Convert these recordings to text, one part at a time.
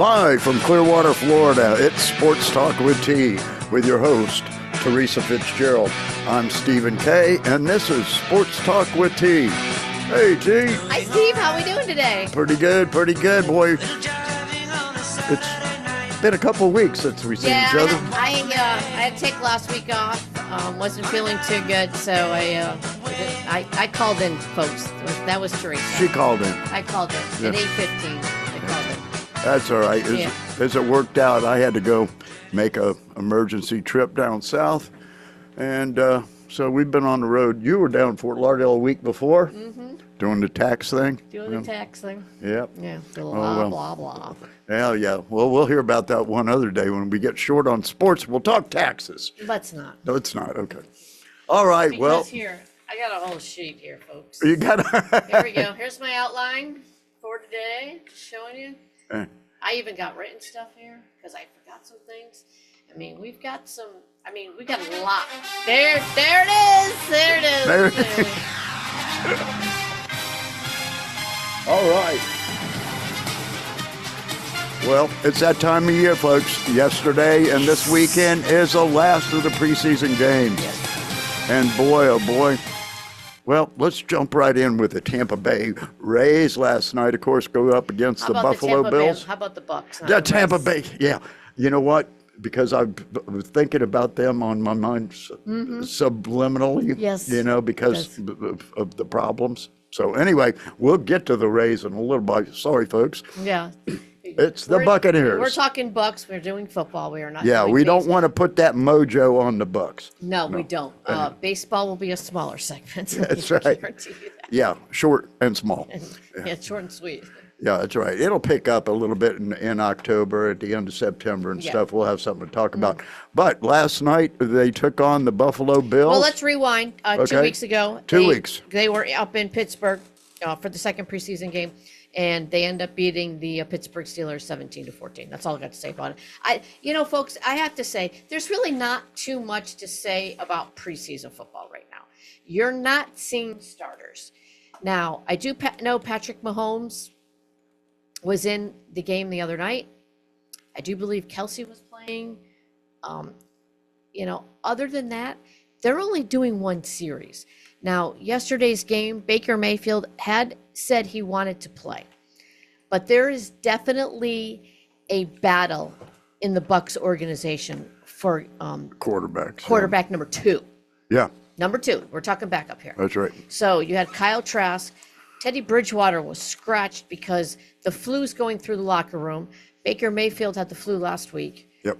Live from Clearwater, Florida, it's Sports Talk with T with your host, Teresa Fitzgerald. I'm Stephen K, and this is Sports Talk with T. Hey, T. Hi, Steve. How are we doing today? Pretty good, boy. It's been a couple of weeks since we've seen each other. I had to take last week off. Wasn't feeling too good, so I called in, folks. That was Teresa. She called in. I called in at 8:15. I called in. That's all right. Yeah. As it worked out, I had to go make a emergency trip down south, and so we've been on the road. You were down in Fort Lauderdale a week before, doing the tax thing. Doing the tax thing. Yep. Yeah. Blah, blah, blah. Yeah. Well, we'll hear about that one other day when we get short on sports. We'll talk taxes. Let's not. No, it's not. Okay. All right. Because well, here, I got a whole sheet here, folks. you got. Here we go. Here's my outline for today, just showing you. I even got written stuff here because I forgot some things. We got a lot. There it is. There it is. There it is. All right. Well, it's that time of year, folks. Yesterday and this weekend is the last of the preseason games. Yes. And boy, oh boy. Well, let's jump right in with the Tampa Bay Rays last night, of course, go up against the Buffalo Bills. How about the Bucks? The Tampa Bay, yeah. You know what? Because I was thinking about them on my mind subliminally, Yes. Because of the problems. So anyway, we'll get to the Rays in a little bit. Sorry, folks. Yeah. It's the Buccaneers. We're talking Bucks. We're doing football. We are not. Yeah, doing we don't baseball. want to put that mojo on the Bucks. No, we don't. Baseball will be a smaller segment. That's I right. guarantee you that. Yeah, short and small. Yeah, short and sweet. Yeah, that's right. It'll pick up a little bit in October, at the end of September and Yeah. stuff. We'll have something to talk about. But last night, they took on the Buffalo Bills. Well, let's rewind. 2 Okay. weeks ago. 2 weeks. They were up in Pittsburgh for the second preseason game, and they end up beating the Pittsburgh Steelers 17-14. That's all I got to say about it. Folks, I have to say, there's really not too much to say about preseason football right now. You're not seeing starters. Now, I do know Patrick Mahomes was in the game the other night. I do believe Kelsey was playing. Other than that, they're only doing one series. Now, yesterday's game, Baker Mayfield had said he wanted to play, but there is definitely a battle in the Bucs organization for Quarterbacks. quarterback number 2. Yeah, Number 2, we're talking backup here. that's right. So you had Kyle Trask. Teddy Bridgewater was scratched because the flu's going through the locker room. Baker Mayfield had the flu last week. Yep.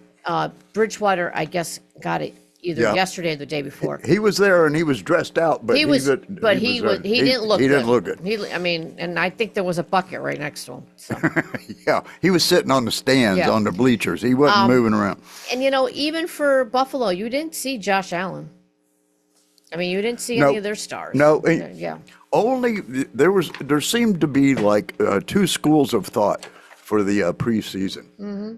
Bridgewater, I guess, got it either yesterday or the day before. He was there and he was dressed out, but He didn't look He good. didn't look good. And I think there was a bucket right next to him. So. Yeah, he was sitting on the stands, Yeah. on the bleachers. He wasn't moving around. And even for Buffalo, you didn't see Josh Allen. You didn't see No. any of their stars. No. Yeah. Only there seemed to be like two schools of thought for the preseason,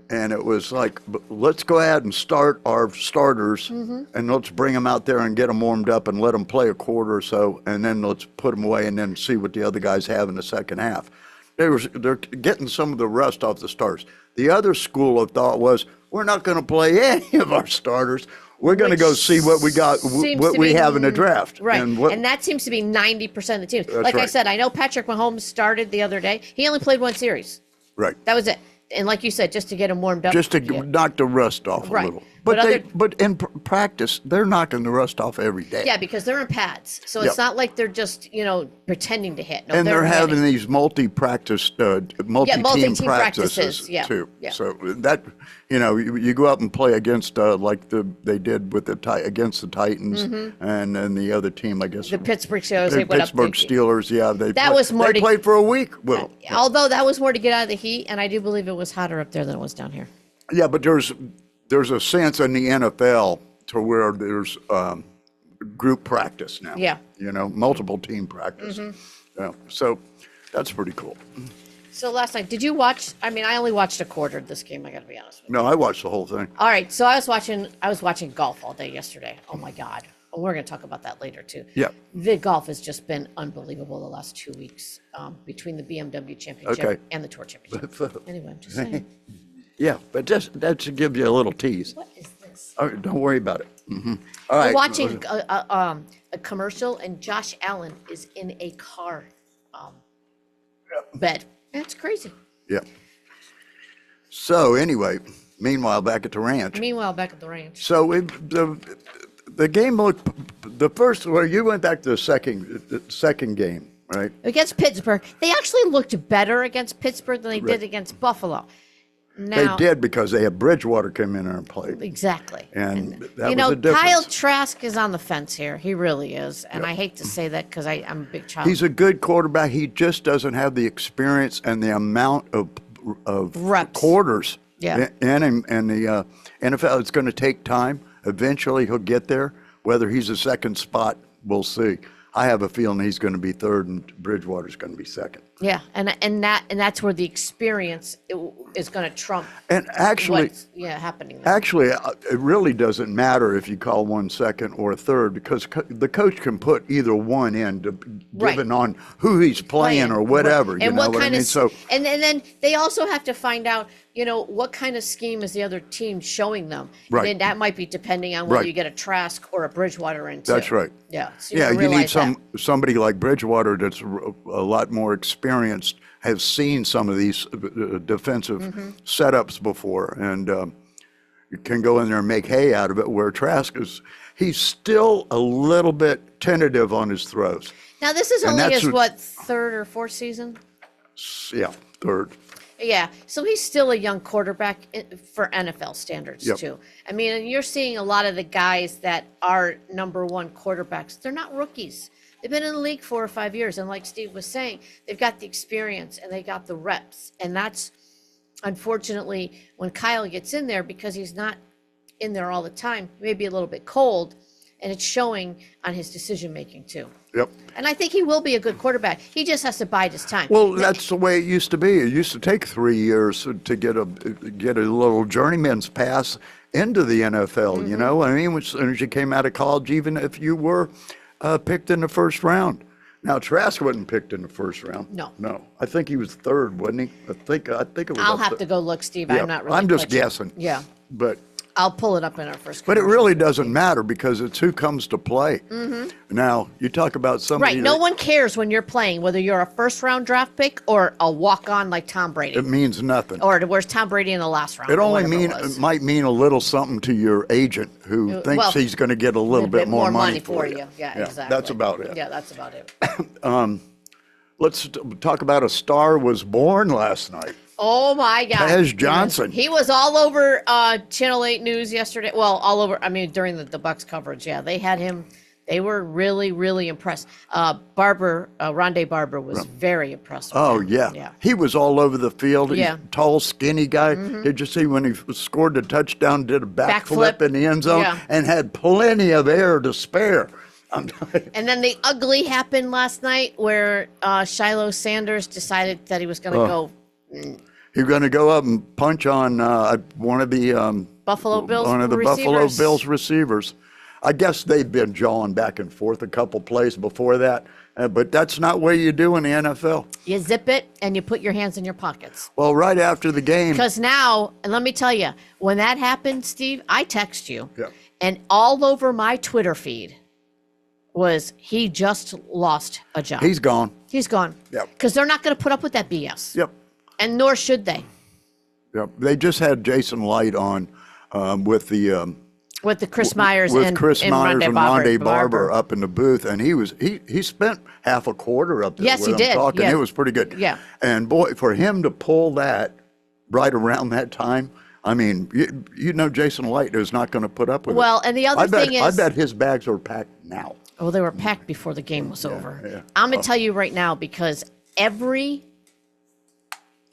and it was like, let's go ahead and start our starters, and let's bring them out there and get them warmed up and let them play a quarter or so, and then let's put them away and then see what the other guys have in the second half. They're getting some of the rust off the stars. The other school of thought was, we're not going to play any of our starters. We're going to go see what we got, what we have in the draft. Right. And that seems to be 90% of the teams. Like I right. said, I know Patrick Mahomes started the other day. He only played one series. Right. That was it. And like you said, just to get him warmed up. Just to knock the rust off Right. a little. But But in practice, they're knocking the rust off every day. Yeah, because they're in pads. So it's not like they're just, pretending to hit. No, And they're having hitting. these multi-practice, multi-team multi-team practices yeah, too. yeah. So that, you go out and play against they did with against the Titans, and then the other team, I guess. The Pittsburgh Steelers. The They went up Pittsburgh to- Steelers, yeah. They was played for a week. Well, Although that was more to get out of the heat, and I do believe it was hotter up there than it was down here. yeah, but there's a sense in the NFL to where there's group practice now. Yeah. Multiple team practice. Yeah, so that's pretty cool. So last night, did you watch? I mean, I only watched a quarter of this game. I got to be honest with you. No, I watched the whole thing. All right, so I was watching golf all day yesterday. Oh my God. We're going to talk about that later too. Yeah. The golf has just been unbelievable the last 2 weeks between the BMW Championship Okay. and the Tour Championship. Anyway, I'm just saying. Yeah, but just that should give you a little tease. What is this? All right, don't worry about it. All We're right. watching a commercial, and Josh Allen is in a car bed. That's crazy. Yeah. So anyway, meanwhile, back at the ranch. Meanwhile, back at the range. So the game looked the first. Well, you went back to the second game, right? Against Pittsburgh, they actually looked better against Pittsburgh than they Right. did against Buffalo. Now, They did because they had Bridgewater come in there and play. exactly. And that you was know, the difference. Kyle Trask is on the fence here. He really is, and I hate to say that because I'm a big child. He's a good quarterback. He just doesn't have the experience and the amount of Reps. quarters. Yeah. And the NFL, it's going to take time. Eventually, he'll get there. Whether he's a second spot, we'll see. I have a feeling he's going to be third, and Bridgewater's going to be second. Yeah, and that's where the experience is going to trump. And actually, what's happening there. Actually, it really doesn't matter if you call one second or third because the coach can put either one in, given on who he's playing or whatever. And You know what what I kind mean? of So and then they also have to find out, what kind of scheme is the other team showing them. Right. And that might be depending on whether Right. you get a Trask or a Bridgewater in too. that's right. Yeah. So Yeah, you need realize that. somebody like Bridgewater that's a lot more experienced, has seen some of these defensive Mm-hmm. setups before, and can go in there and make hay out of it. Where Trask he's still a little bit tentative on his throws. Now this is and only that's his what- third or fourth season. Yeah, third. Yeah, so he's still a young quarterback for NFL standards Yep. too. I mean, and you're seeing a lot of the guys that are number one quarterbacks. They're not rookies. They've been in the league 4 or 5 years, and like Steve was saying, they've got the experience and they got the reps. And that's unfortunately when Kyle gets in there, because he's not in there all the time, maybe a little bit cold, and it's showing on his decision making too. Yep. And I think he will be a good quarterback. He just has to bide his time. Well, that's the way it used to be. It used to take 3 years to get a little journeyman's pass into the NFL. Mm-hmm. You know, I mean, as soon as you came out of college, even if you were picked in the first round. Now Trask wasn't picked in the first round. No. I think he was third, wasn't he? I think it was. I'll up have there. to go look, Steve. Yeah, I'm not really I'm just clutching. guessing. Yeah. But I'll pull it up in our first. it commercial. really doesn't matter because it's who comes to play. Now you talk about somebody. Right. No that- one cares when you're playing, whether you're a first round draft pick or a walk on like Tom Brady. It means nothing. Or where's Tom Brady in the last round? It or only whatever it might mean a little something to your agent who thinks well, he's going to get a little bit more money for you. Yeah, exactly. That's about it. Yeah, that's about it. Let's talk about a star was born last night. Oh my God. Taj Johnson. He was all over Channel 8 News yesterday. Well, all over. I mean, during the Bucks coverage. Yeah, they had him. They were really, really impressed. Rondé Barber was very impressed with Oh him. yeah. Yeah. He was all over the field. He's Yeah. a tall, skinny guy. Did you see when he scored the touchdown? Did a backflip in the end zone Yeah. and had plenty of air to spare. And then the ugly happened last night where Shiloh Sanders decided that he was going to go He's going to go up and punch on one of the Buffalo Bills Buffalo receivers. Bills receivers. I guess they've been jawing back and forth a couple plays before that, but that's not what you do in the NFL. You zip it and you put your hands in your pockets. Well, right after the game, Because now, and let me tell you, when that happened, Steve, I text you, Yeah. and all over my Twitter feed was he just lost a job. he's gone. He's gone. Yep. Because they're not going to put up with that BS. Yep. And nor should they. Yep. They just had Jason Light on with the With the Chris Myers with and Chris Myers and Rondé Barber up in the booth, and he spent half a quarter up there Yes, with he them did. talking. Yeah. It was pretty good. Yeah. And boy, for him to pull that right around that time, I mean, you know, Jason Light is not going to put up with it. Well, and the other thing I is- bet his bags are packed now. Well, they were packed before the game was over. yeah. I'm going to tell you right now, because every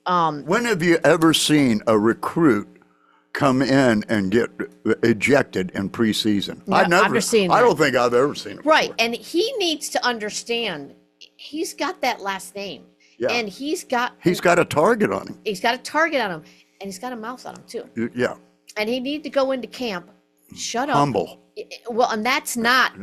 When have you ever seen a recruit come in and get ejected in preseason? Yeah, I've never seen I that. don't think I've ever seen it. Right, before. and he needs to understand he's got that last name. Yeah. And He's got a target on him. he's got a target on him, and he's got a mouth on him too. Yeah. And he need to go into camp, shut up. Humble. Well, and that's not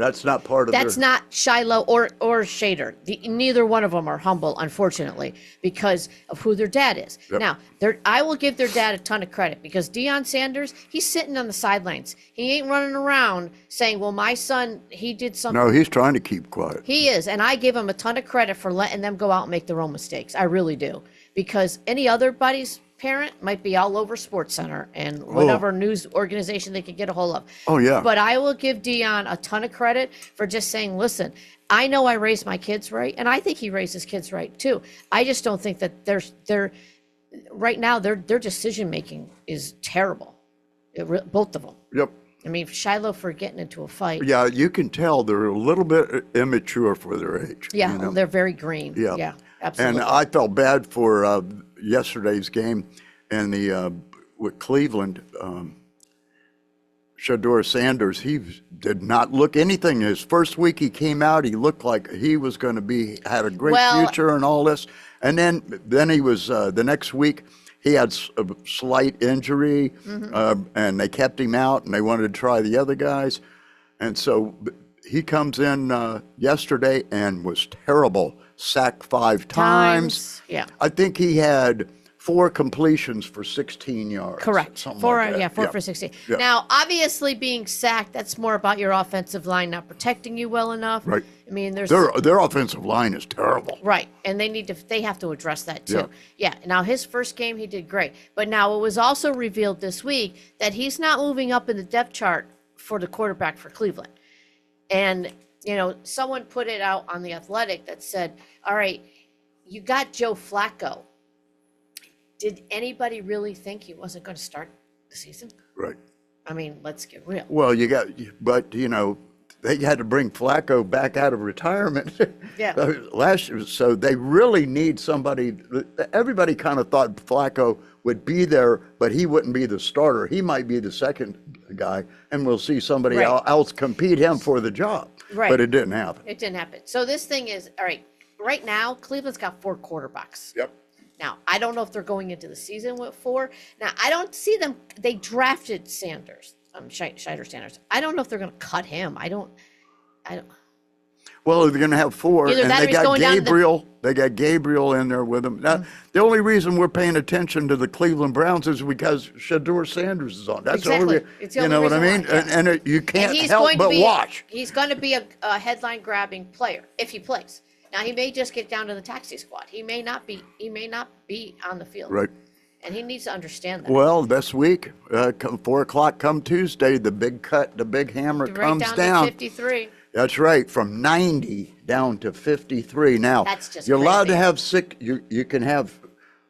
part of that's not Shiloh or Shader. Neither one of them are humble, unfortunately, because of who their dad is. Yep. Now, I will give their dad a ton of credit because Deion Sanders, he's sitting on the sidelines. He ain't running around saying, well, my son, he did something. No, he's trying to keep quiet. He is, and I give him a ton of credit for letting them go out and make their own mistakes. I really do. Because any other buddy's parent might be all over Sports Center and whatever news organization they could get a hold of. Oh, yeah. But I will give Deion a ton of credit for just saying, listen, I know I raised my kids right, and I think he raised his kids right too. I just don't think that they're right now their decision making is terrible. Both of them. Yep. I mean, Shiloh for getting into a fight. Yeah, you can tell they're a little bit immature for their age. Yeah, you know? they're very green. Yeah. Yeah, absolutely. And I felt bad for yesterday's game and the with Cleveland. Shedeur Sanders, he did not look anything. His first week he came out, he looked like he was going to had a great future and all this. And then he was the next week he had a slight injury, and they kept him out, and they wanted to try the other guys, and so he comes in yesterday and was terrible. Sacked 5 times. Yeah. I think he had 4 completions for 16 yards. Correct. Something Four, like that. four for 16. Yeah. Now, obviously, being sacked, that's more about your offensive line not protecting you well enough. Right. I mean, there's Their offensive line is terrible. right, and they have to address that too. Yeah. Now, his first game, he did great, but now it was also revealed this week that he's not moving up in the depth chart for the quarterback for Cleveland, and someone put it out on The Athletic that said, all right, you got Joe Flacco. Did anybody really think he wasn't going to start the season? Right. I mean, let's get real. Well, but they had to bring Flacco back out of retirement. Yeah. Last year, so they really need somebody. Everybody kind of thought Flacco would be there, but he wouldn't be the starter. He might be the second guy, and we'll see somebody else compete him for the job. Right. But it didn't happen. It didn't happen. So this thing is, all right, right now, Cleveland's got 4 quarterbacks. Yep. Now, I don't know if they're going into the season with 4. Now, I don't see them. They drafted Sanders, Scheider Sanders. I don't know if they're going to cut him. I don't. Well, they're going to have 4, Either and that or they he's got going down to- Gabriel. They got Gabriel in there with them. Now, the only reason we're paying attention to the Cleveland Browns is because Shedeur Sanders is on. That's the only. Exactly. It's the You know only what I reason mean? why, yeah. And you And can't he's help going to but be. watch. He's going to be a headline-grabbing player if he plays. Now, he may just get down to the taxi squad. He may not be. He may not be on the field. Right. And he needs to understand that. Well, this week, 4 o'clock come Tuesday, the big hammer Right comes down down. to 53. That's right, from 90 down to 53. Now, That's just you're allowed crazy. to have 6. You can have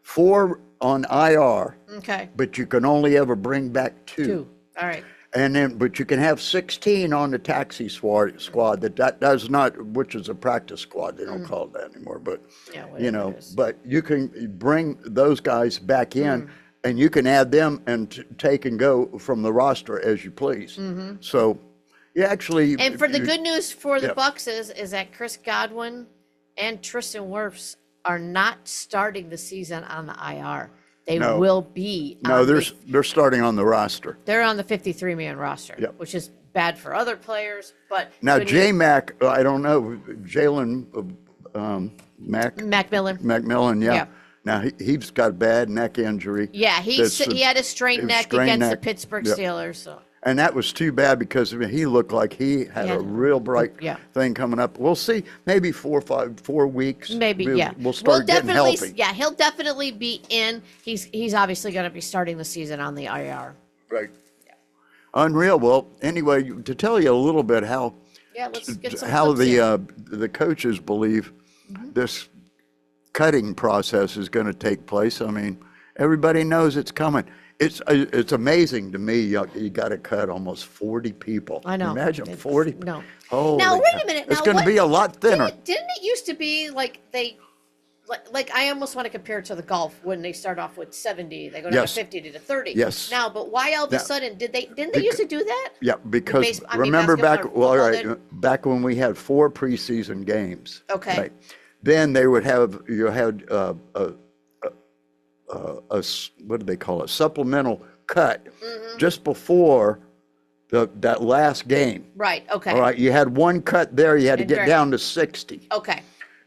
4 on IR, Okay. but you can only ever bring back 2. 2. All right. And but you can have 16 on the taxi squad that does not, which is a practice squad. They don't call it that anymore, but Yeah, whatever it is. but you can bring those guys back in, and you can add them and take and go from the roster as you please. So, you actually. And for the good news for the Yeah. Bucks is that Chris Godwin and Tristan Wirfs are not starting the season on the IR. They No. will be. No, on they're starting on the roster. they're on the 53-man roster, Yep. which is bad for other players. But Now, good news- J-Mac, I don't know, Jalen McMillan, yeah. Yeah. Now, he's got a bad neck injury. yeah, he had a strained neck strained against the neck. Pittsburgh Yep. Steelers. So And that was too bad because he looked like he had a real bright Yeah. thing coming up. We'll see, maybe 4 weeks. maybe we'll, We'll start We'll getting definitely, healthy. yeah, he'll definitely be in. He's obviously going to be starting the season on the IR. Right. Unreal. Well, anyway, to tell you a little bit how Yeah, let's get some how clips in. the coaches believe this cutting process is going to take place. I mean, everybody knows it's coming. It's amazing to me. You got to cut almost 40 people. I know. Imagine It's- 40. no. Holy Now, wait cow. a minute. It's Now, going to what- be a lot thinner. Didn't it used to be like like I almost want to compare it to the golf when they start off with 70, they go down Yes. to 50 to 30. Yes. Now, but why all of a Now- sudden didn't they used to do that? Yeah, because remember basketball or back, well, all football right, did? back when we had 4 preseason games. Okay. Right, then they would have, you had what do they call it? Supplemental cut just before that last game. Right, okay. All right, you had one cut there, you had to And get very- down to 60. Okay,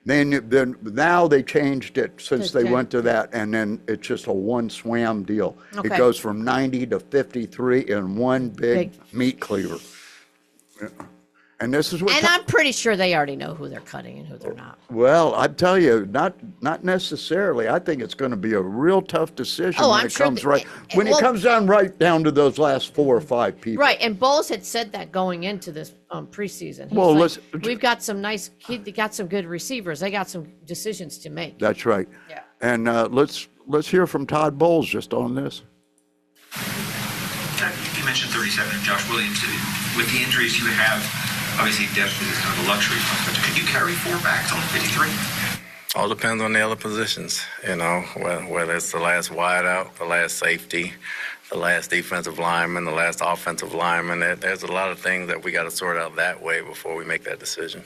Then now they changed it since To they 10. went to that, and then it's just a one swam deal. It Okay. goes from 90 to 53 in one big meat cleaver. Yeah. And this is what. and I'm pretty sure they already know who they're cutting and who they're not. Well, I tell you, not necessarily. I think it's going to be a real tough decision Oh, when I'm it sure comes that- right and- when it well- comes down right down to those last 4 or 5 people. Right, and Bowles had said that going into this preseason. He's Well, like, let's- we've got some nice, he got some good receivers. They got some decisions to make. That's right. Yeah. And let's hear from Todd Bowles just on this. You mentioned 37 and Josh Williams. With the injuries you have, obviously depth is kind of a luxury. But could you carry 4 backs on 53? All depends on the other positions, whether it's the last wideout, the last safety, the last defensive lineman, the last offensive lineman. There's a lot of things that we got to sort out that way before we make that decision.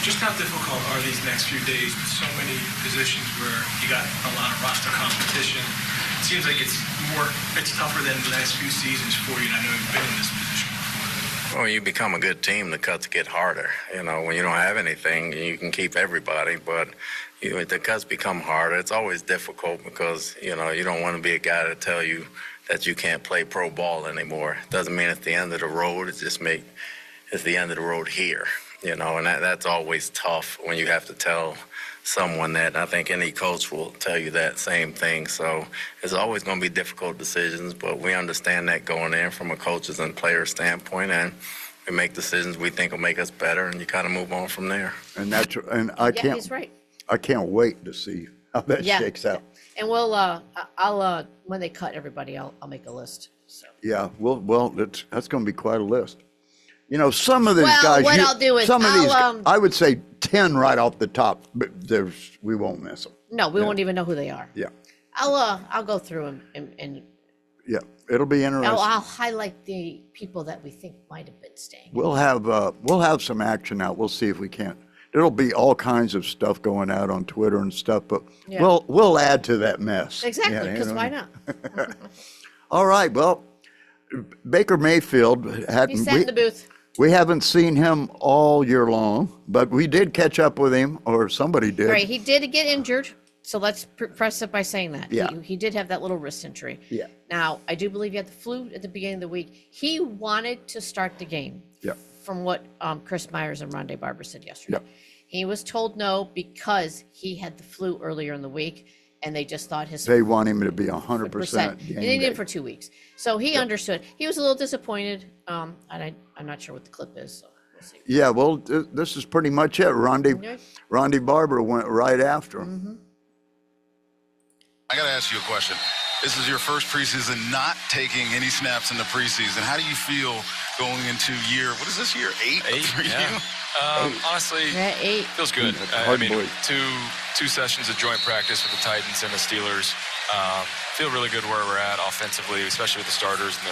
Just how difficult are these next few days with so many positions where you got a lot of roster competition? It seems like it's tougher than the last few seasons for you, and I know you've been in this position before. When you become a good team, the cuts get harder. When you don't have anything, you can keep everybody, but the cuts become harder. It's always difficult because, you don't want to be a guy to tell you that you can't play pro ball anymore. It doesn't mean it's the end of the road. It's the end of the road here, and that's always tough when you have to tell someone that. I think any coach will tell you that same thing. So it's always going to be difficult decisions, but we understand that going in from a coach's and player standpoint, and we make decisions we think will make us better, and you kind of move on from there. And I Yeah, can't. he's right. I can't wait to see how that Yeah. shakes out. And I'll when they cut everybody, I'll make a list. So. Yeah, well, that's going to be quite a list. Some of these Well, guys. what I'll do is some of these. I'll, I would say 10 right off the top, but we won't miss them. No, we won't even know who they are. Yeah, I'll go through them and yeah, it'll be interesting. I'll highlight the people that we think might have been staying. We'll have some action out. We'll see if we can't. There'll be all kinds of stuff going out on Twitter and stuff, but Yeah. we'll add to that mess. Exactly, Yeah, because why not? All right, well, Baker Mayfield He sat in the booth. we haven't seen him all year long, but we did catch up with him, or somebody did. Right, he did get injured, so let's press it by saying that. Yeah. He did have that little wrist injury. Yeah. Now, I do believe he had the flu at the beginning of the week. He wanted to start the game. Yeah. From what Chris Myers and Rondé Barber said yesterday. Yeah. He was told no because he had the flu earlier in the week, and they just thought his They want him to be 100% and game they did day. it for 2 weeks. So he understood. He was a little disappointed, and I'm not sure what the clip is, so we'll see. Yeah, well, this is pretty much it. Okay. Rondé Barber went right after him. Mm-hmm. I got to ask you a question. This is your first preseason not taking any snaps in the preseason. How do you feel going into what is this year, 8 for yeah. you? Honestly, Yeah, 8. feels good. Hard boy. two sessions of joint practice with the Titans and the Steelers. Feel really good where we're at offensively, especially with the starters and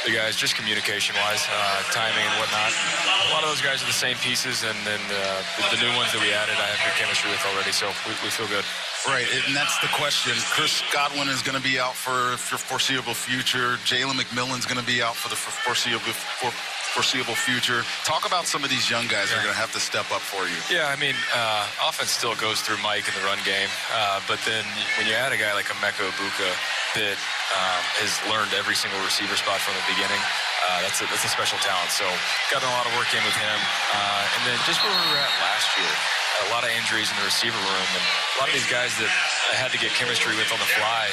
the guys, just communication-wise, timing and whatnot. A lot of those guys are the same pieces, and then the new ones that we added, I have good chemistry with already, so we feel good. Right, and that's the question. Chris Godwin is going to be out for foreseeable future. Jalen McMillan's going to be out for the foreseeable future. Talk about some of these young guys that are going to have to step up for you. Yeah, I mean, offense still goes through Mike in the run game, but then when you add a guy like Emeka Ibuka that has learned every single receiver spot from the beginning, that's a special talent. So got a lot of work in with him, and then just where we were at last year. A lot of injuries in the receiver room, and a lot of these guys that I had to get chemistry with on the fly,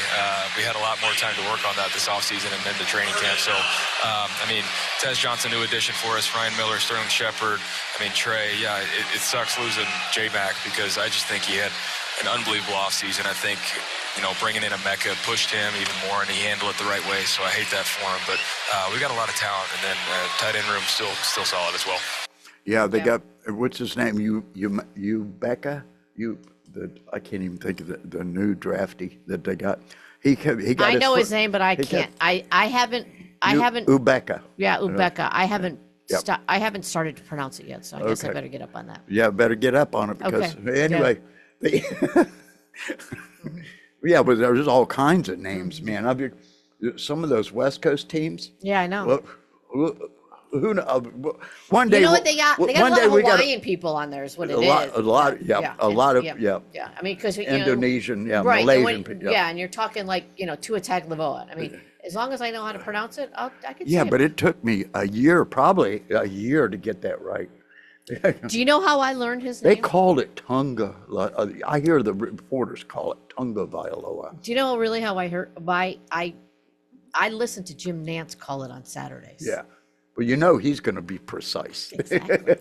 we had a lot more time to work on that this offseason and then the training camp. So, Tez Johnson, new addition for us, Ryan Miller, Sterling Shepard, Trey. Yeah, it sucks losing J-Mac because I just think he had an unbelievable offseason. I think, bringing in Emeka pushed him even more, and he handled it the right way, so I hate that for him. But we got a lot of talent, and then tight end room still solid as well. Yeah, they got, what's his name? Becca? I can't even think of the new drafty that they got. He got I know his foot- name, but I he can't. got- I haven't. Ubeka. Yeah, Ubeka. I haven't. Yep. I haven't started to pronounce it yet, so I guess I Okay. better get up on that. Yeah, better get up on it because Okay. anyway, Yeah, but there's all kinds of names, man. Some of those West Coast teams. Yeah, I know. Well, who know? One day, You know what they got? They got one a lot day of we got Hawaiian people on there. Is what it a is. lot, a lot, yeah, a lot of, yeah, yeah. I mean, because Indonesian, yeah, right? and Malaysian, when- yeah. yeah, and you're talking like Tua Tagovailoa. I mean, as long as I know how to pronounce it, I can. Yeah, say but it. it took me probably a year to get that right. Do you know how I learned his They name? called it Tunga. I hear the reporters call it Tunga Vailoa. Do you know really how I heard? Why I listened to Jim Nance call it on Saturdays. Yeah. Well, he's going to be precise. Exactly.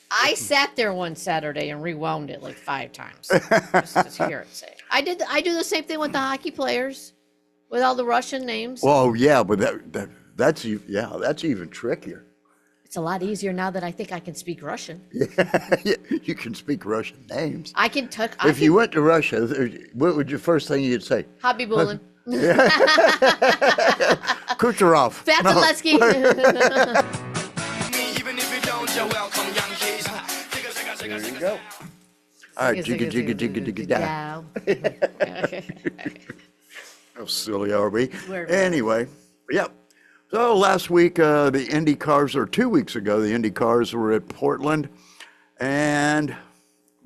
I sat there one Saturday and rewound it like 5 times just to hear it say. I do the same thing with the hockey players, with all the Russian names. Well, yeah, but that's even trickier. It's a lot easier now that I think I can speak Russian. Yeah, you can speak Russian names. I can tuck. If you went to Russia, what would your first thing you'd say? Hobby Bulin. Kucherov. Vasilevsky. There you go. All right, jigga, jigga, jigga, jigga, down. How silly are we? Anyway, yep. So last week, the Indy cars, or 2 weeks ago, the Indy cars were at Portland, and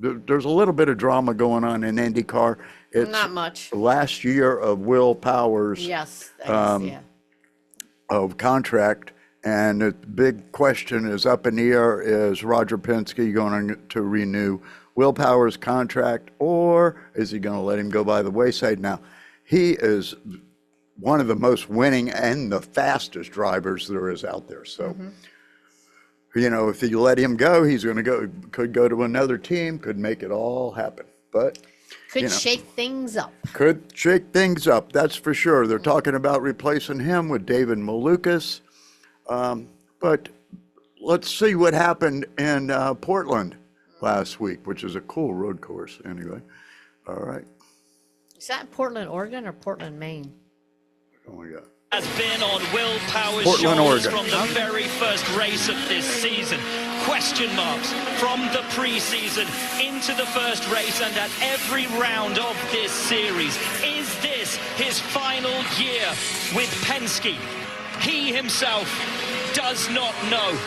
there's a little bit of drama going on in IndyCar. It's Not much. last year of Will Powers' Yes. That is, yeah. of contract, and the big question is up in the air: is Roger Penske going to renew Will Powers' contract, or is he going to let him go by the wayside? Now, he is one of the most winning and the fastest drivers there is out there. So, if you let him go, he's going to could go to another team, could make it all happen. But Could shake things up. could shake things up, that's for sure. They're talking about replacing him with David Malukas. But let's see what happened in Portland last week, which is a cool road course anyway. All right. Is that in Portland, Oregon, or Portland, Maine? Oh my God. Has been on Will Power's Portland, shoulders Oregon. from the very first race of this season. Question marks from the preseason into the first race and at every round of this series. Is this his final year with Penske? He himself does not know.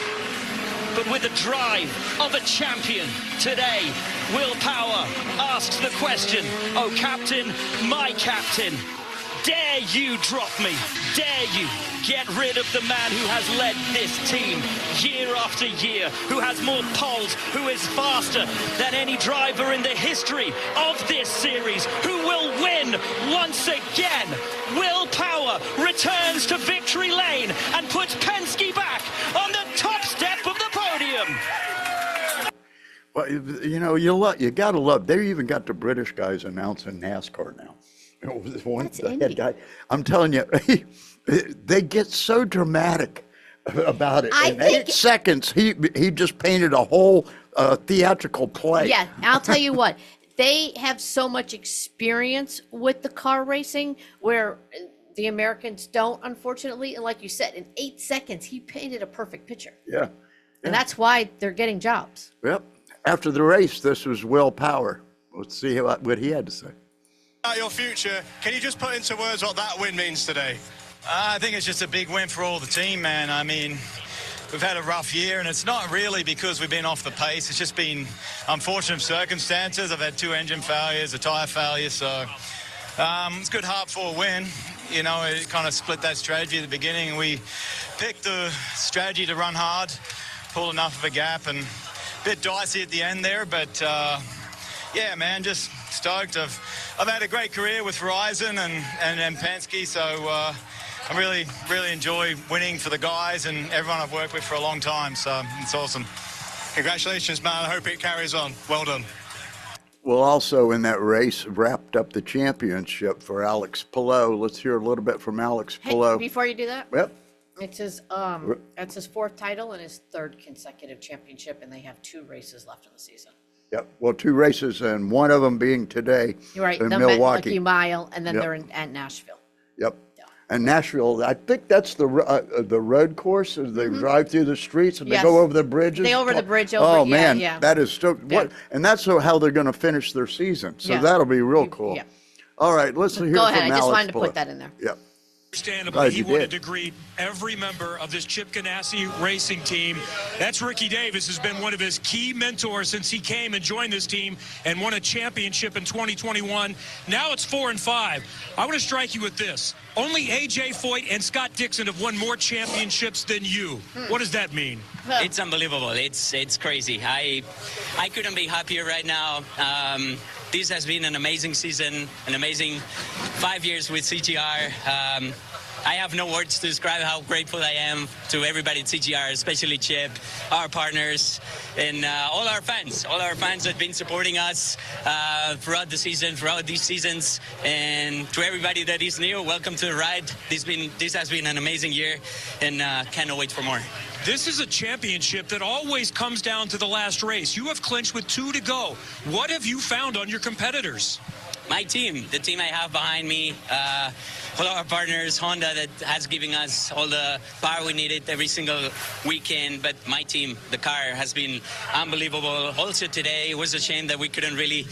But with the drive of a champion today, Will Power asks the question, oh captain, my captain, dare you drop me? Dare you get rid of the man who has led this team year after year, who has more poles, who is faster than any driver in the history of this series, who will win once again? Will Power returns to victory lane and puts Penske back on the top step of the podium. Well, you gotta love. They even got the British guys announcing NASCAR now. That's The Indy. head guy. I'm telling you, they get so dramatic about it. I In think- 8 seconds, he just painted a whole theatrical play. Yeah, I'll tell you what. They have so much experience with the car racing where the Americans don't, unfortunately. And like you said, in 8 seconds, he painted a perfect picture. Yeah. And that's why they're getting jobs. Yep. After the race, this was Will Power. Let's see what he had to say. Your future, can you just put into words what that win means today? I think it's just a big win for all the team, man. I mean, we've had a rough year, and it's not really because we've been off the pace. It's just been unfortunate circumstances. I've had 2 engine failures, a tyre failure, so it's a good heart for a win. It kind of split that strategy at the beginning. We picked the strategy to run hard, pull enough of a gap, and a bit dicey at the end there, but yeah, man, just stoked. I've had a great career with Verizon and Penske, so I really enjoy winning for the guys and everyone I've worked with for a long time, so it's awesome. Congratulations, man. I hope it carries on. Well done. Well, also in that race, wrapped up the championship for Alex Palou. Let's hear a little bit from Alex Hey, Palou. before you do that, Yep. it's his 4th title and his 3rd consecutive championship, and they have 2 races left in the season. Yep. Well, 2 races, and one of them being today You're right, in the Milwaukee. Milwaukee Mile, and then Yep. they're at Nashville. Yep. Yeah. And Nashville, I think that's the road course. As they drive through the streets and Yes. they go over the bridges. They over the bridge over- Oh yeah, man, yeah. that is so. What? And that's how they're going to finish their season. So Yeah. that'll be real cool. Yeah. All right, let's hear Go from ahead. I just Alex wanted to Polo. put that in there. Yeah. Understandably, Glad he you wanted did. to greet every member of this Chip Ganassi racing team. That's Ricky Davis, has been one of his key mentors since he came and joined this team and won a championship in 2021. Now it's 4 and 5. I want to strike you with this. Only A.J. Foyt and Scott Dixon have won more championships than you. What does that mean? It's unbelievable. It's crazy. I couldn't be happier right now. This has been an amazing season, an amazing 5 years with CGR. I have no words to describe how grateful I am to everybody at CGR, especially Chip, our partners, and all our fans that have been supporting us throughout the season, throughout these seasons. And to everybody that is new, welcome to the ride. This has been an amazing year, and cannot wait for more. This is a championship that always comes down to the last race. You have clinched with 2 to go. What have you found on your competitors? My team, the team I have behind me, all our partners, Honda, that has given us all the power we needed every single weekend. But my team, the car, has been unbelievable. Also today, it was a shame that we couldn't really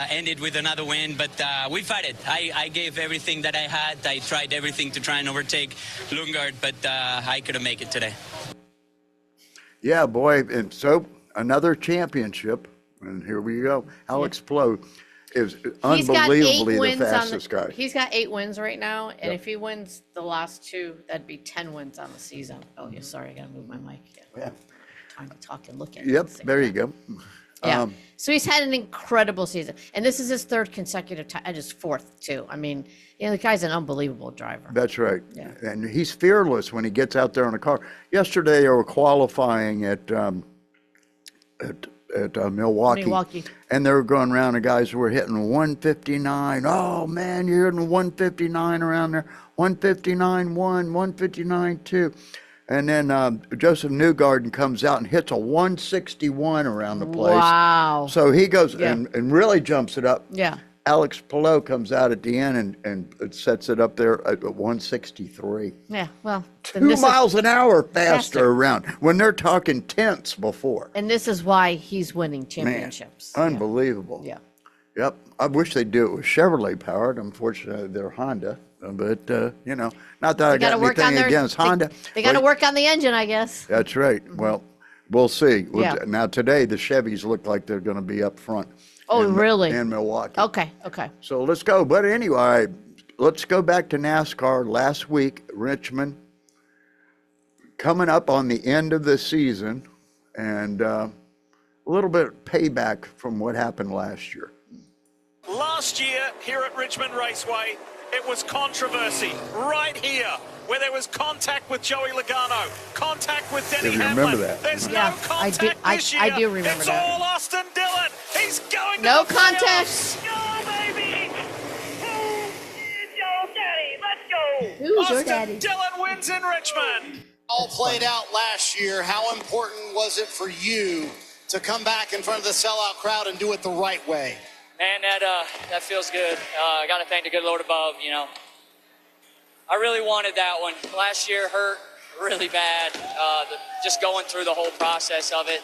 end it with another win, but we fought it. I gave everything that I had. I tried everything to try and overtake Lundgaard, but I couldn't make it today. Yeah, boy, and so another championship, and here we go. Alex Plo is unbelievably the fastest guy. He's got 8 wins right now, and Yep. if he wins the last 2, that'd be 10 wins on the season. Oh, yeah, sorry, I gotta move my mic. Yeah. Time to talk and look at it. Yep, there you go. Yeah. So he's had an incredible season, and this is his 3rd consecutive time, and his 4th too. I mean, the guy's an unbelievable driver. That's right. Yeah. And he's fearless when he gets out there in a car. Yesterday, they were qualifying at Milwaukee. And they were going around, the guys were hitting 159. Oh, man, you're hitting 159 around there. 159.1, 159.2. And then Joseph Newgarden comes out and hits a 161 around the place. Wow. So he goes Yeah. and really jumps it up. Yeah. Alex Palou comes out at the end and it sets it up there at 163. Yeah. Well, then 2 this is- miles an hour faster Faster. around when they're talking tenths before. and this is why he's winning championships. Man, unbelievable. Yeah. Yep. I wish they'd do it with Chevrolet powered. Unfortunately, they're Honda. But, not that I got anything against Honda. They got to but- work on the engine, I guess. That's right. Well, we'll see. Yeah. Now, today, the Chevys look like they're going to be up front. Oh, really? In Milwaukee. Okay. Okay. So let's go. But anyway, let's go back to NASCAR. Last week, Richmond, coming up on the end of the season, and a little bit of payback from what happened last year. Last year, here at Richmond Raceway, it was controversy right here, where there was contact with Joey Logano, contact with Denny Yeah, you Hamlin. remember that. There's Yeah, no contact this year. I do remember it's that. all Austin Dillon. He's going No to the contact. playoffs. Go, baby! Who's your daddy? Let's go! Who's your Austin daddy? Dillon wins in Richmond. All played out last year. How important was it for you to come back in front of the sellout crowd and do it the right way? Man, that feels good. I got to thank the good Lord above, I really wanted that one. Last year hurt really bad, just going through the whole process of it.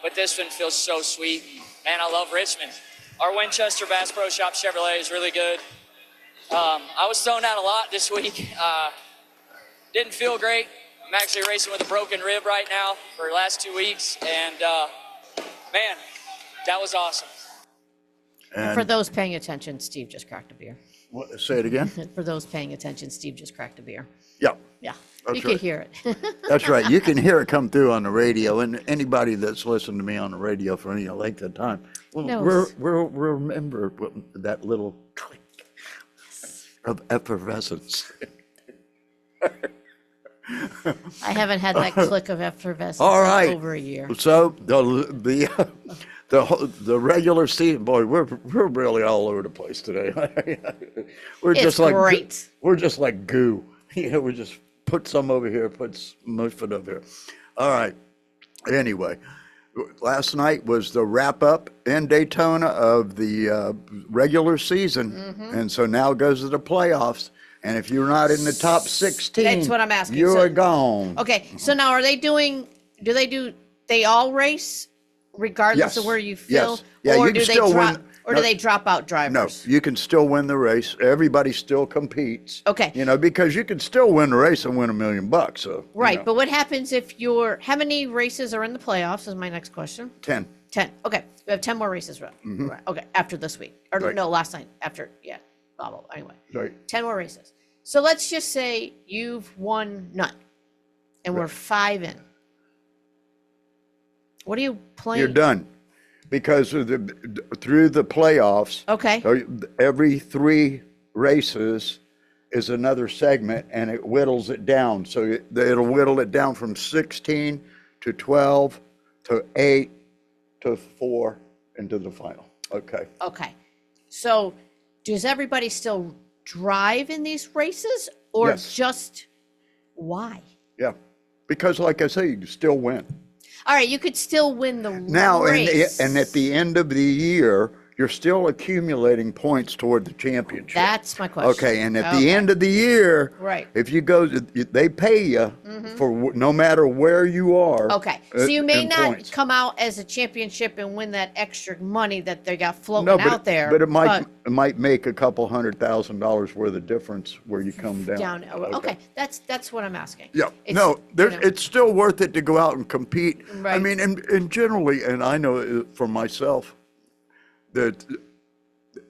But this one feels so sweet. Man, I love Richmond. Our Winchester Bass Pro Shop Chevrolet is really good. I was thrown out a lot this week. Didn't feel great. I'm actually racing with a broken rib right now for the last 2 weeks. And, man, that was awesome. And for those paying attention, Steve just cracked a beer. What, say it again? For those paying attention, Steve just cracked a beer. Yeah. Yeah. That's You right. could hear it. That's right. You can hear it come through on the radio, and anybody that's listened to me on the radio for any length of time will Knows. remember that little click of effervescence. I haven't had that click of effervescence All right. in over a year. So the regular season, boy, we're really all over the place today. We're It's just like great. We're just like goo. We just put some over here, put most of it over here. All right. Anyway, last night was the wrap up in Daytona of the regular season, and so now it goes to the playoffs. And if you're not in the top 16, That's what I'm asking. you're So- gone. Okay, so now are they they all race regardless Yes. of where you fill? Yes. Yeah, or you do can they still drop win. or No. do they drop out No, drivers? you can still win the race. Everybody still competes. Okay. You know, because you can still win the race and win $1 million. So you Right, know, but what happens if how many races are in the playoffs is my next question. 10. 10. Okay, we have 10 more races. Right. Okay, after this week. Or Right. no, last night. After, yeah. Blah, blah, blah. Anyway, Right. 10 more races. So let's just say you've won none and we're 5 in. What are you playing? You're done. Because of through the playoffs, Okay. every 3 races is another segment, and it whittles it down. So it'll whittle it down from 16 to 12 to 8 to 4 into the final. Okay. Okay. So does everybody still drive in these races or Yes. just why? Yeah. Because, like I say, you can still win. All right, you could still win the Now, race. and at the end of the year, you're still accumulating points toward the championship. That's my question. Okay, and at the end of the year, Right. if you go, they pay you for no matter where you are. Okay, so you may in not points. come out as a championship and win that extra money that they got floating No, out there. but it might make a couple $100,000 worth of difference where you come down. Okay, that's what I'm asking. Yeah, It's, no, you know, it's still worth it to go out and compete. I Right. mean, and generally, and I know for myself, that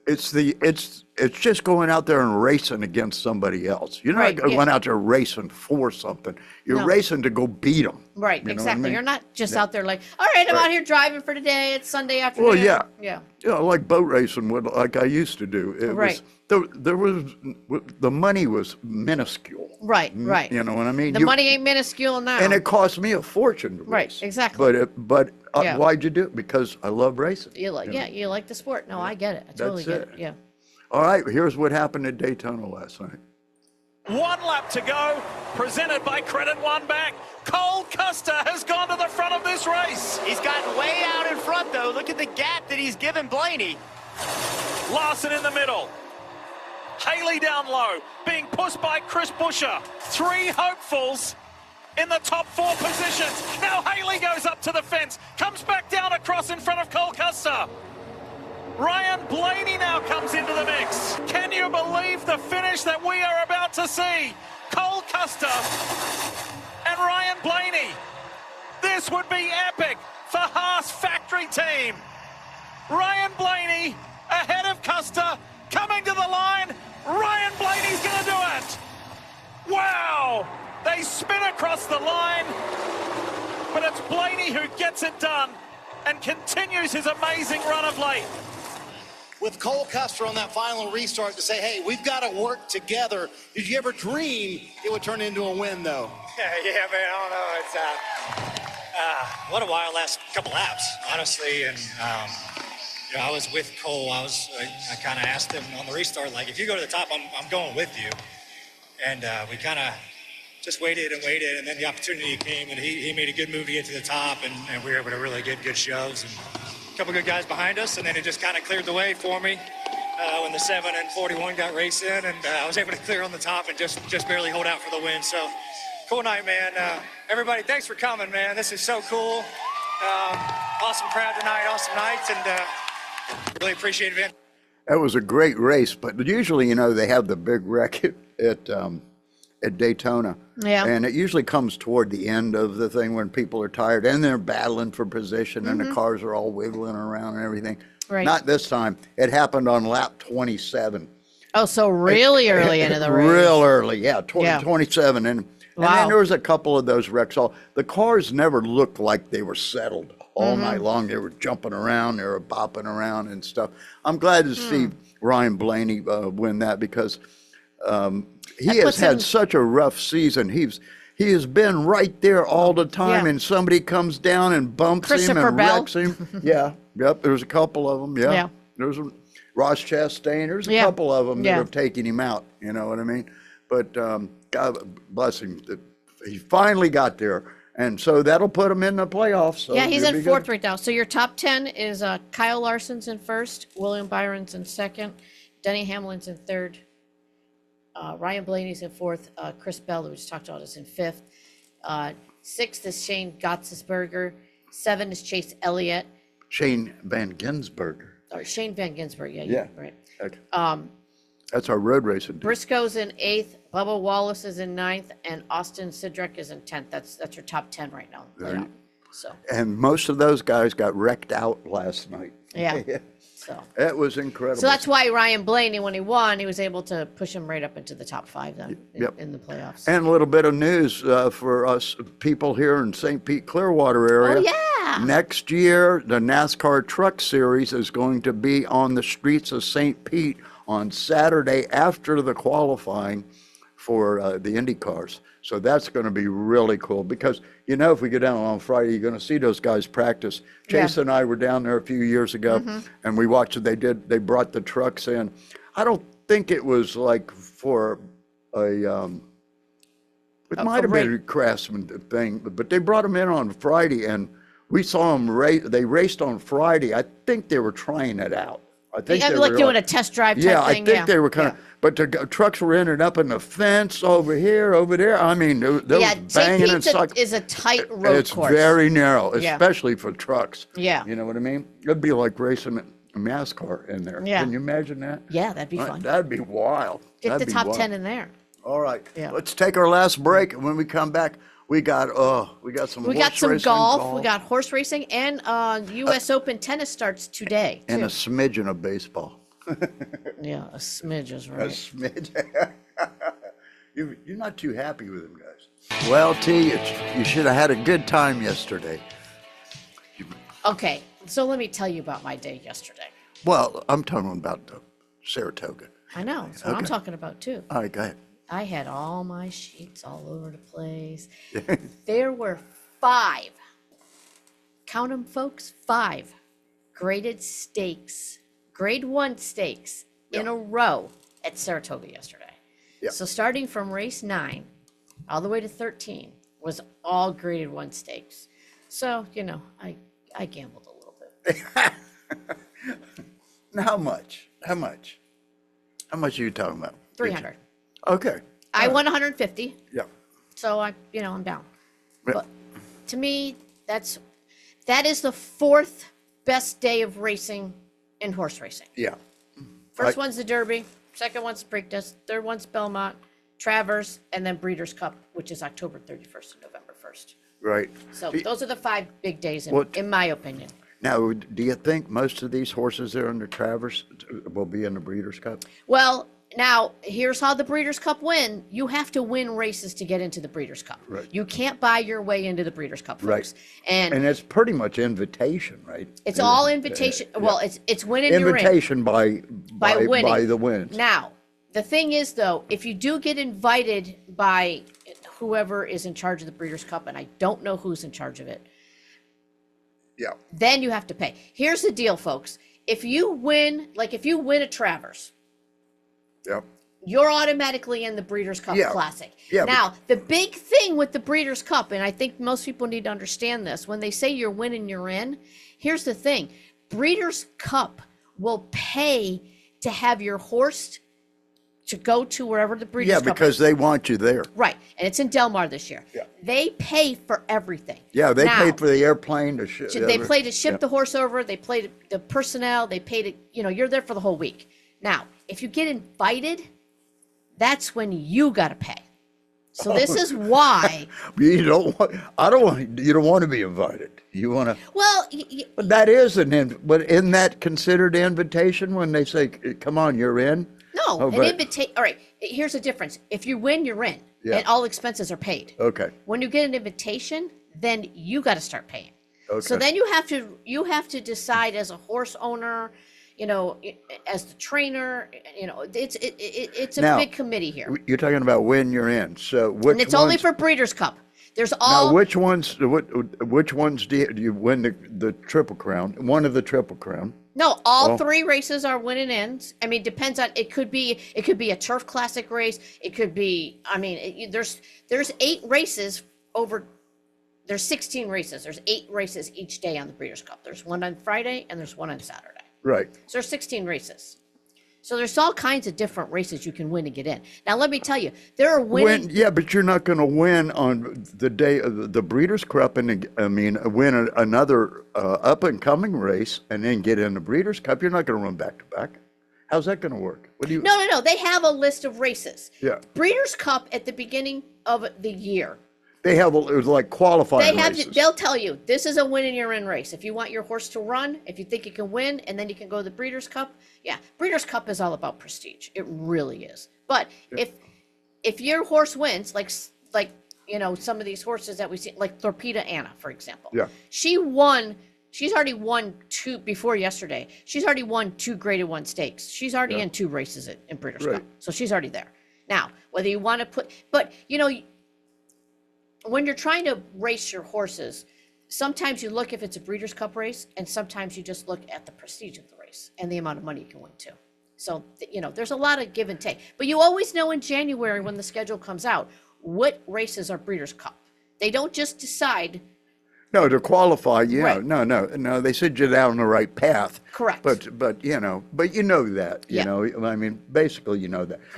it's just going out there and racing against somebody else. You're not Right, going yeah. out there racing for something. You're No. racing to go beat them. Right, You know what I exactly. mean? You're not just Yeah. out there like, all right, I'm Right. out here driving for today. It's Sunday afternoon. Well, yeah. Yeah. You know, like boat racing, like I used to do. It Right. there was the money was minuscule. Right, right. You know what I mean? The money ain't minuscule now. and it cost me a fortune to Right, race. exactly. But Yeah. why'd you do it? Because I love racing. You like, you yeah, know? you like the sport. No, I get it. I totally That's get it. it. Yeah. All right, here's what happened at Daytona last night. 1 lap to go, presented by Credit One Bank. Cole Custer has gone to the front of this race. He's gotten way out in front, though. Look at the gap that he's given Blaney. Larson in the middle. Haley down low, being pushed by Chris Buescher. 3 hopefuls in the top 4 positions. Now Haley goes up to the fence, comes back down across in front of Cole Custer. Ryan Blaney now comes into the mix. Can you believe the finish that we are about to see? Cole Custer and Ryan Blaney. This would be epic for Haas Factory Team. Ryan Blaney ahead of Custer, coming to the line. Ryan Blaney's going to do it. Wow! They spin across the line, but it's Blaney who gets it done and continues his amazing run of late. With Cole Custer on that final restart to say, hey, we've got to work together. Did you ever dream it would turn into a win, though? Yeah, man, I don't know. It's what a wild last couple laps, honestly. And you know, I was with Cole. I kind of asked him on the restart, like, if you go to the top, I'm going with you. And we kind of just waited and waited, and then the opportunity came, and he made a good move to get to the top, and we were able to really get good shows. And a couple good guys behind us, and then it just kind of cleared the way for me when the 7 and 41 got raced in, and I was able to clear on the top and just barely hold out for the win. So cool night, man. Everybody, thanks for coming, man. This is so cool. Awesome crowd tonight, awesome nights, and really appreciate it, man. That was a great race, but usually, you know, they have the big wreck at Daytona. Yeah. And it usually comes toward the end of the thing when people are tired and they're battling for position and the cars are all wiggling around and everything. Right. Not this time. It happened on lap 27. Oh, so really early into the race. Real early, yeah, Yeah. 27. And Wow. then there was a couple of those wrecks. The cars never looked like they were settled all night long. They were jumping around, they were bopping around and stuff. I'm glad to see Ryan Blaney win that because he has had such a rough season. He has been right there all the time, Yeah. and somebody comes down and bumps him Christopher and Bell. wrecks him. Yeah, yep. There's a couple of them. Yeah, Yeah. there's Ross Chastain. There's a Yeah. couple of them that Yeah. have taken him out. You know what I mean? But God bless him, he finally got there, and so that'll put him in the playoffs. So Yeah, he's he'll in be fourth good. right now. So your top 10 is Kyle Larson's in first, William Byron's in second, Denny Hamlin's in third, Ryan Blaney's in 4th. Chris Bell, who we just talked about, is in 5th. 6th is Shane Gottsberger. 7 is Chase Elliott. Shane Van Ginsberger. Or Shane Van Ginsberg. Yeah, Yeah. right. Okay. Um, That's our road racing dude. Briscoe's in 8th. Bubba Wallace is in 9th, and Austin Sidrek is in 10th. That's your top 10 right now. There you- So And most of those guys got wrecked out last night. yeah. So It was incredible. So that's why Ryan Blaney, when he won, he was able to push him right up into the top 5 then in the playoffs. And a little bit of news for us people here in St. Pete, Clearwater area. Oh, yeah. Next year, the NASCAR Truck Series is going to be on the streets of St. Pete on Saturday after the qualifying for the Indy cars. So that's going to be really cool because, you know, if we go down on Friday, you're going to see those guys practice. Chase and I were down there a few years ago and we watched it. They brought the trucks in. I don't think it was like for a, it might have been a Craftsman thing, but they brought them in on Friday and we saw them they raced on Friday. I think they were trying it out. I think they like were doing a test drive type thing. I think they were kind of, but the trucks were ended up in the fence over here, over there. I mean, they were St. banging and Pete's sucking. is a tight road It's course. very narrow, Yeah. especially for trucks. Yeah. You know what I mean? It'd be like racing a NASCAR in there. Yeah. Can you imagine that? Yeah, that'd be fun. That'd be wild. Get That'd the be top wild. 10 in there. All right. Yeah. Let's take our last break. And when we come back, we got some We got horse some racing, golf, we got horse racing, and U.S. Open tennis starts today. and too. a smidgen of baseball. Yeah, a smidge is A right. smidge. You're not too happy with them, guys. Well, T, you should have had a good time yesterday. Okay, so let me tell you about my day yesterday. Well, I'm talking about Saratoga. I know, that's what I'm Okay. talking about too. All right, go ahead. I had all my sheets all over the place. There were 5, count them folks, 5 graded stakes, grade 1 stakes in a row at Saratoga yesterday. Yeah. So starting from race 9 all the way to 13 was all graded 1 stakes. So, you know, I gambled a little bit. Now, how much? How much? How much are you talking about? 300. Okay. I won 150. Yeah. So I'm down. Yeah. But to me, that is the 4th best day of racing in horse racing. Yeah. First one's the Derby, second one's Preakness, third one's Belmont, Travers, and then Breeders' Cup, which is October 31st and November 1st. Right. So those are the 5 big days, What- in my opinion. Now, do you think most of these horses that are under Travers will be in the Breeders' Cup? Well, now, here's how the Breeders' Cup win. You have to win races to get into the Breeders' Cup. Right. You can't buy your way into the Breeders' Cup, folks. Right. And it's pretty much invitation, right? it's all invitation. Well, it's winning your in. Invitation by winning. by the wins. Now, the thing is, though, if you do get invited by whoever is in charge of the Breeders' Cup, and I don't know who's in charge of it, Yeah. then you have to pay. Here's the deal, folks. If you win a Travers, Yeah. you're automatically in the Breeders' Cup Yeah. Classic. Yeah, Now, the big thing with the Breeders' Cup, and I think most people need to understand this, when they say you're winning, you're in, here's the thing. Breeders' Cup will pay to have your horse to go to wherever the Breeders' Yeah, Cup because is. they want you there. Right, and it's in Del Mar this year. Yeah. They pay for everything. Yeah, they Now, paid for the airplane to ship. they pay to ship the horse over. They pay the personnel. They pay to, you're there for the whole week. Now, if you get invited, that's when you got to pay. So this is why. You don't want. I don't want. You don't want to be invited. You want to. Well, But that is but isn't that considered invitation when they say, "Come on, you're in"? no, Oh, an but- invitation. All right, here's the difference. If you win, you're in, Yeah. and all expenses are paid. Okay. When you get an invitation, then you got to start paying. So Okay. then you have to decide as a horse owner, as the trainer, it's a Now, big committee here. You're talking about when you're in. So which And it's only ones- for Breeders' Cup. There's Now, all which ones do you win the Triple Crown? One of the Triple Crown. no, all Oh. 3 races are winning ends. I mean, depends on it could be a turf classic race. It could be there's 8 races over. There's 16 races. There's 8 races each day on the Breeders' Cup. There's one on Friday and there's one on Saturday. Right. So there's 16 races. So there's all kinds of different races you can win and get in. Now, let me tell you, there are winning. Yeah, but you're not going to win on the day of the Breeders' Cup, and win another up and coming race, and then get in the Breeders' Cup. You're not going to run back to back. How's that going to work? What do you? No. They have a list of races. Yeah. Breeders' Cup at the beginning of the year. They have it was like qualifying races. They'll tell you this is a win and you're in race. If you want your horse to run, if you think you can win, and then you can go to the Breeders' Cup. Yeah, Breeders' Cup is all about prestige. It really is. But if your horse wins, like some of these horses that we see, like Torpedo Anna, for example. Yeah. She won. She's already won two before yesterday. She's already won 2 graded 1 stakes. She's already in 2 races in Breeders' Cup. So she's already there. Now, whether you want to but when you're trying to race your horses, sometimes you look if it's a Breeders' Cup race, and sometimes you just look at the prestige of the race and the amount of money you can win too. So, there's a lot of give and take. But you always know in January when the schedule comes out, what races are Breeders' Cup. They don't just decide. No, to qualify, yeah. Right. No. They said you're down the right path. Correct. But that, basically that.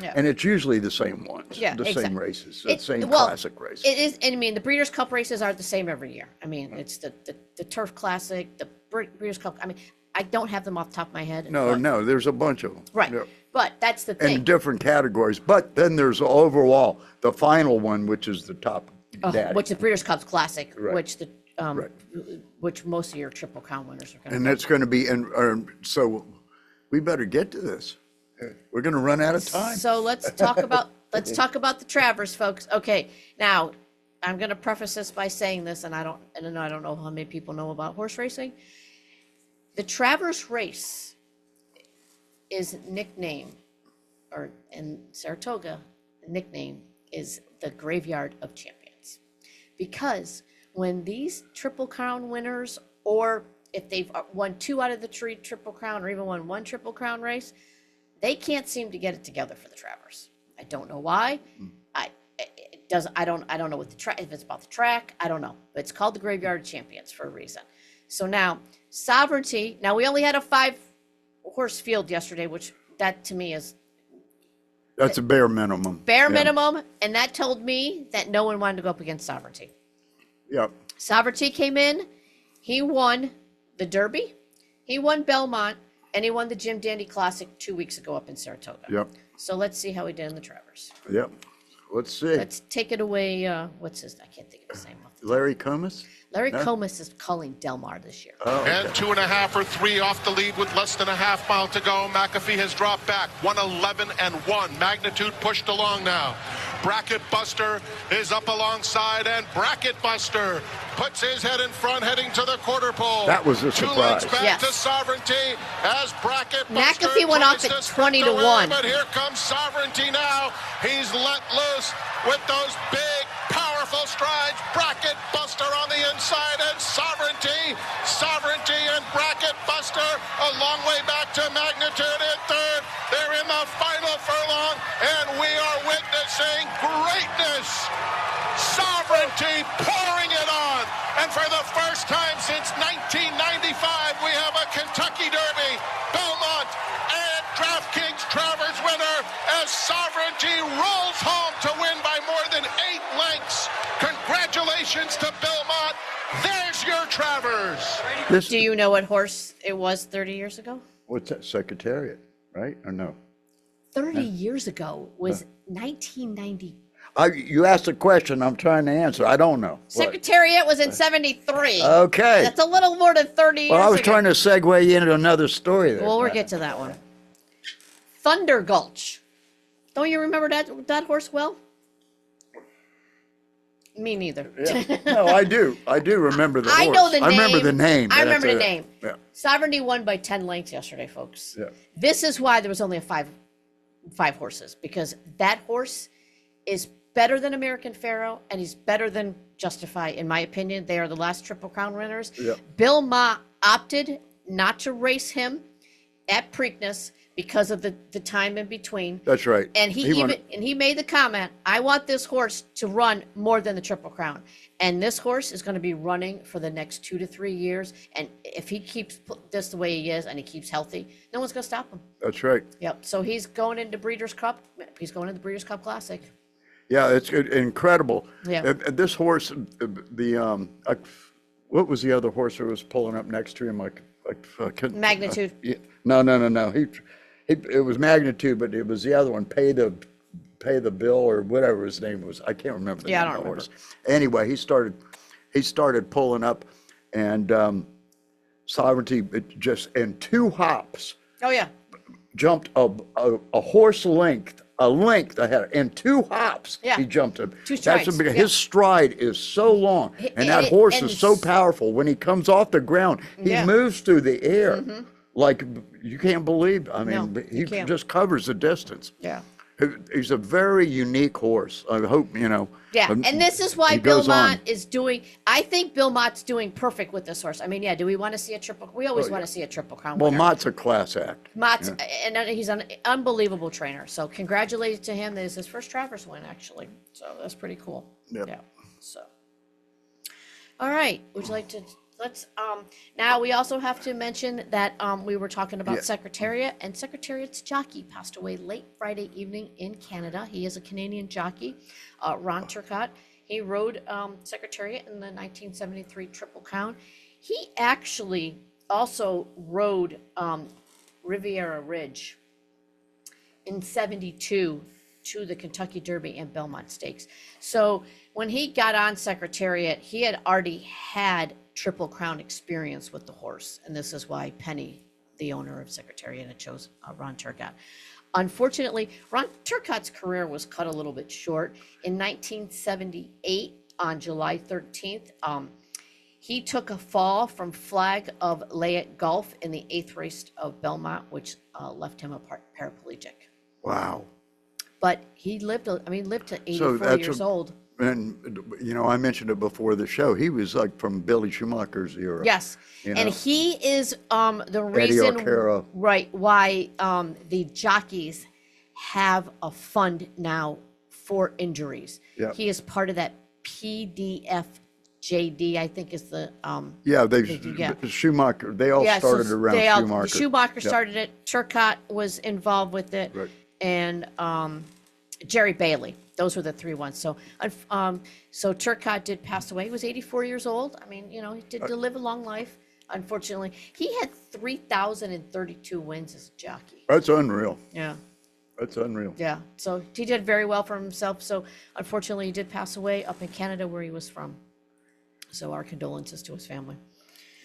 Yeah. And it's usually the same ones. Yeah, the exactly. same races, the same classic races. It is, and the Breeders' Cup races are the same every year. It's the Turf Classic, the Breeders' Cup. I don't have them off the top of my head. No, there's a bunch of them. Right. Yeah. But that's the thing. In different categories. But then there's overall, the final one, which is the top daddy. Which the Breeders' Cup's Classic, Right. which most of your Triple Crown winners are going to. And that's going to be, so we better get to this. We're going to run out of time. So let's talk about the Travers, folks. Okay, now I'm going to preface this by saying this, and I don't know how many people know about horse racing. The Travers race is nicknamed, or in Saratoga, the nickname is the Graveyard of Champions, because when these Triple Crown winners, or if they've won 2 out of the 3 Triple Crown, or even won 1 Triple Crown race, they can't seem to get it together for the Travers. I don't know why. I don't know what if it's about the track. I don't know. But it's called the Graveyard of Champions for a reason. So now Sovereignty. Now we only had a 5-horse field yesterday, which that to me is That's a bare minimum. Minimum, and that told me that no one wanted to go up against Sovereignty. Yep. Sovereignty came in. He won the Derby. He won Belmont. And he won the Jim Dandy Classic 2 weeks ago up in Saratoga. Yep. So let's see how he did in the Travers. Yep. Let's see. Let's take it away. What's his? I can't think of his name. Larry Comas? Larry No? Comas is calling Del Mar this year. Oh, And 2.5 or 3 off the lead with less than a half mile to go. McAfee has dropped back. 1:11.1. Magnitude pushed along now. Bracket Buster is up alongside, and Bracket Buster puts his head in front, heading to the quarter pole. That was a 2 surprise. lengths back Yes. to Sovereignty as Bracket Buster McAfee went tries off at to sprint 20 to away, 1. But here comes Sovereignty now. He's let loose with those big, powerful strides. Bracket Buster on the inside, and Sovereignty and Bracket Buster a long way back to Magnitude in third. They're in the final furlong, and we are witnessing greatness. Sovereignty pouring it on, and for the first time since 1995, we have a Kentucky Derby, Belmont, and DraftKings Travers winner as Sovereignty rolls home to win by more than 8 lengths. Congratulations to Belmont. There's your Travers. Do you know what horse it was 30 years ago? What's that? Secretariat, right? Or no? 30 years ago was 1990. You asked a question. I'm trying to answer. I don't know. What? Secretariat was in 73. Okay. That's a little more than 30 years Well, I was ago. trying to segue into another story there. Well, we'll get to that one. Thunder Gulch. Don't you remember that horse well? Me neither. Yeah. No, I do. I do remember the horse. I know the name. I remember the name. I but remember that's the it. name. Yeah. Sovereignty won by 10 lengths yesterday, folks. Yeah. This is why there was only five horses, because that horse is better than American Pharaoh, and he's better than Justify, in my opinion. They are the last Triple Crown winners. Yeah. Bill Ma opted not to race him at Preakness because of the time in between. That's right. And wanted- he made the comment, I want this horse to run more than the Triple Crown. And this horse is going to be running for the next 2 to 3 years. And if he keeps this the way he is and he keeps healthy, no one's going to stop him. That's right. Yep. So he's going into Breeders' Cup. He's going to the Breeders' Cup Classic. Yeah, it's incredible. Yeah. This horse, what was the other horse that was pulling up next to him? Magnitude. Yeah. No. It was Magnitude, but it was the other one. Pay the bill or whatever his name was. I can't remember the name of the horse. Anyway, he started pulling up, and Sovereignty just in 2 hops. Oh yeah. Jumped a horse length ahead in 2 hops. Yeah. He jumped him. 2 strides. Because his stride is so long, and that horse is so powerful. When he comes off the ground, he moves through the air like you can't believe. I mean, he just covers the distance. Yeah. He's a very unique horse. I hope Yeah, and this is why he goes Bill on. Mott is doing. I think Bill Mott's doing perfect with this horse. I mean, yeah. Do we want to see a triple? We always want to see a Triple Crown Well, winner. Mott's a class act. Mott's, and he's an unbelievable trainer. So congratulations to him. This is his first Travers win, actually. So that's pretty cool. Yep. Yeah. So, all right. Would you like to? Let's. Now we also have to mention that we were talking about Secretariat, and Secretariat's jockey passed away late Friday evening in Canada. He is a Canadian jockey, Ron Turcotte. He rode Secretariat in the 1973 Triple Crown. He actually also rode Riviera Ridge in 72 to the Kentucky Derby and Belmont Stakes. So when he got on Secretariat, he had already had Triple Crown experience with the horse. And this is why Penny, the owner of Secretariat, had chose Ron Turcotte. Unfortunately, Ron Turcotte's career was cut a little bit short. In 1978, on July 13th, he took a fall from Flag of Layette Golf in the 8th race of Belmont, which left him a paraplegic. Wow. But he lived to 84 years old. And I mentioned it before the show. He was like from Billy Schumacher's era. Yes, and he is the Eddie reason, Arcaro. right? Why the jockeys have a fund now for injuries. Yep. He is part of that PDFJD, I think is the Schumacher. They all started around Schumacher. Schumacher Yep. started it. Turcotte was involved with it, Right. and Jerry Bailey. Those were the 3 ones. So Turcotte did pass away. He was 84 years old. I mean, he did live a long life. Unfortunately, he had 3,032 wins as a jockey. That's unreal. Yeah. That's unreal. Yeah. So he did very well for himself. So unfortunately, he did pass away up in Canada where he was from. So our condolences to his family.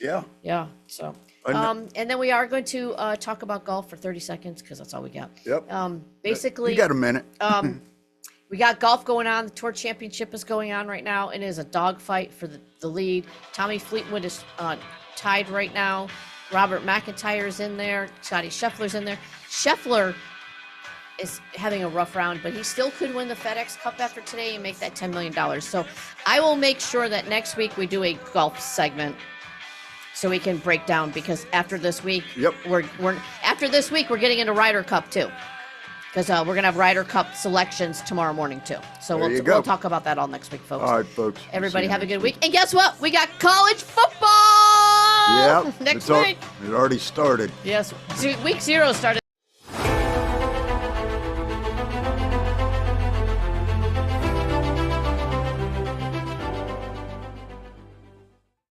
Yeah. Yeah. So, and then we are going to talk about golf for 30 seconds because that's all we got. Yep. Basically, You got a minute. We got golf going on. The Tour Championship is going on right now. It is a dogfight for the lead. Tommy Fleetwood is tied right now. Robert McIntyre is in there. Scotty Scheffler's in there. Scheffler is having a rough round, but he still could win the FedEx Cup after today and make that $10 million. So I will make sure that next week we do a golf segment so we can break down, because after this week, we're getting into Ryder Cup too. Because we're going to have Ryder Cup selections tomorrow morning, too. So we'll talk about that all next week, folks. All right, folks. Everybody have a good week. And guess what? We got college football Yeah. next week. It already started. Yes. Week 0 started.